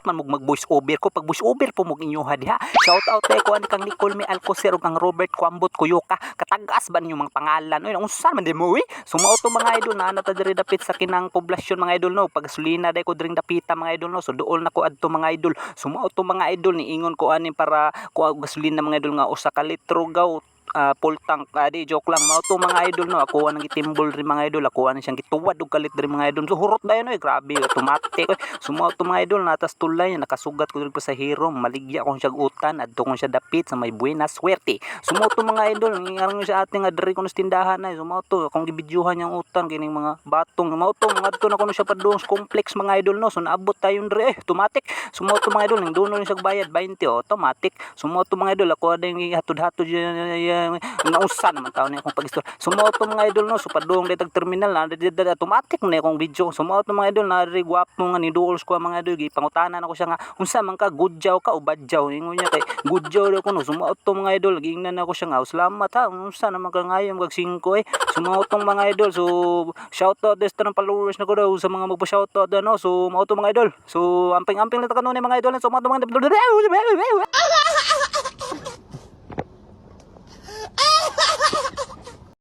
man mag voice over ko, pag voice over po mo inyuha diha. Shout out kay ko ani kang Nicole May Alcocer ug kang Robert Kwambot Kuyoka. Katagas ba ninyo mga pangalan? Oy, unsa man di mo Sumao to mga idol na nata diri dapit sa kinang poblasyon mga idol no. Pagasolina day ko dring dapita mga idol no. So duol na ko adto mga idol. Sumao to mga idol ni ingon ko ani para kuha gasolina mga idol nga usa ka litro gaw full tank di joke lang mao to mga idol no ako nang gitimbol rin mga idol ako na siyang gituwad og kalit rin mga idol so hurot dayon oy grabe automatic oy sumo to mga idol natas tulay nakasugat ko diri pa sa hero maligya ko siya utan adto ko siya dapit sa may buena swerte sumo to mga idol ngarang sa ating nga diri ko sa tindahan na sumo to akong gibidyuhan yang utan kining mga batong mao to mga adto na ko siya padung complex mga idol no so naabot tayon diri automatic sumo to mga idol ning dono siya bayad 20 automatic sumo to mga idol ako ada yung hatod-hatod nausa naman tao na akong pag-store sumo to mga idol no so padung ditag terminal na automatic na akong video sumo to mga idol na ri gwapo nga ni duols ko mga idol gipangutanan ako siya nga unsa man ka good jaw ka o bad jaw ingon niya kay good jaw daw ko no sumo to mga idol gingnan ako siya nga salamat ha unsa naman ka ngayon kag 5 sumo to mga idol so shout out des tanang followers na ko daw sa mga magpa shout out no so mao to mga idol so amping-amping lang ta kanunay mga idol so mao to mga